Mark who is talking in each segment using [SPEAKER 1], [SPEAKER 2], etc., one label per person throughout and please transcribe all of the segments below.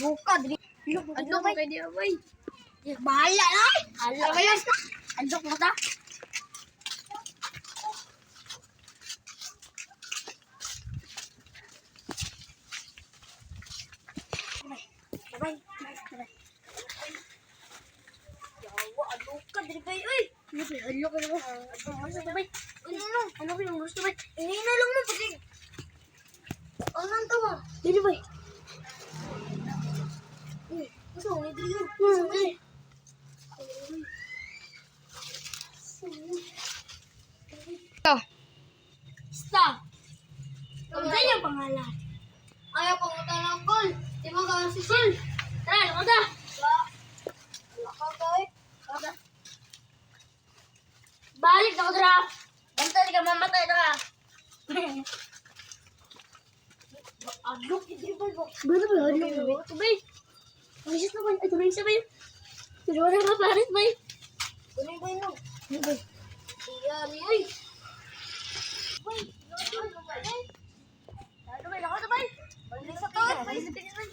[SPEAKER 1] Buka diri. Adlo kay di bay. Bahala na. Hala kayo. Adlo mo ta. Bye. Yawa, adlo ka diri bay. Uy. Adlo ka na. Adlo bay. Ano ko yung gusto bay? Inina lang mo pati. Anong tawa? Diri bay. Ito, may dito. Stop. Ang ganyan pangalan. Ayaw pang ng goal. Di mo gawin si Sul. Tara, lumada. Balik na ko dira. Bantay ka mamatay na ka. Adlok, hindi ba? Bano ba? Adlok. Tubay. Ayos naman. Ay, tuloy siya ba yun? Tuloy na ka, paris ba yun? Tuloy ba yun? Tuloy. Iyari, ay. Tuloy. Tuloy, lako, tuloy. Balik sa to. Balik sa pinis, boy.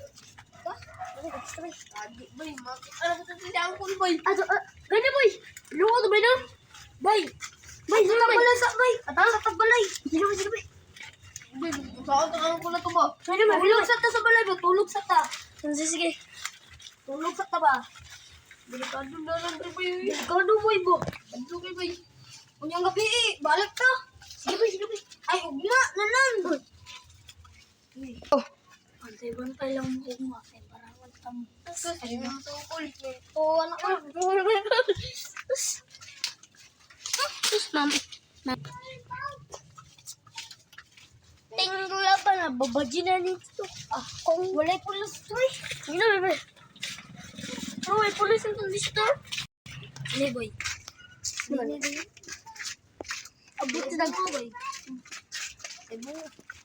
[SPEAKER 1] Tuloy. Adik, boy. Ano sa tindahan ko, boy? Ganda, boy. Luko, tuloy na. Boy. Boy, sa tabalay, sa, boy. Atang sa tabalay. Sino, boy. Boy, saan ko na ito ba? Tulog sa ta sa balay ba? Tulog sa ta. Sige. Tulog sa ta ba? Delikado na lang rin ba yun? Delikado boy bo. Ano kayo boy? Unyang gabi eh. Balik ta. Sige boy. Ay, huwag na. Nanan. Oh. Bantay lang mo kung makay. Para magtamo. Ay, mga tukol. Oh, anak ko. Mami. Tingin ko lang pa na, babaji na nito. Kung wala'y pulis ito eh. Hindi na, bebe. Oh, may pulis ang dito. Ano, boy? Abot na nagpo, boy.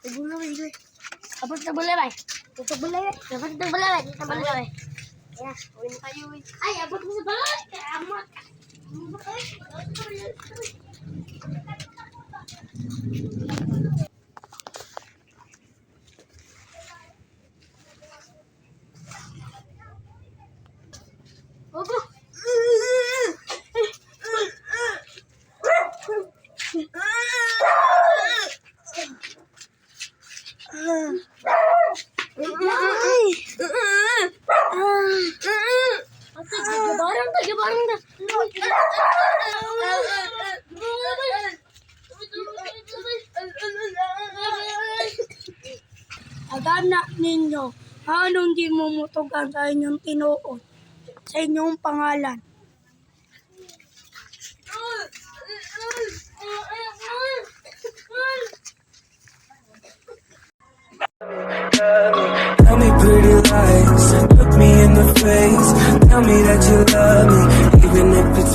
[SPEAKER 1] Ebo na, boy. Abot na bulay, boy. Dito bulay, boy. Abot na bulay, boy. Dito bulay, boy. Ayan, uwi na tayo, boy. Ay, abot mo sa balay. Amot. Opo. Barang dah. Agana ninyo, anong di mumutugan sa inyong tinuod, sa inyong pangalan?
[SPEAKER 2] Tell me pretty lies, look me in the face, tell me that you love me, even if it's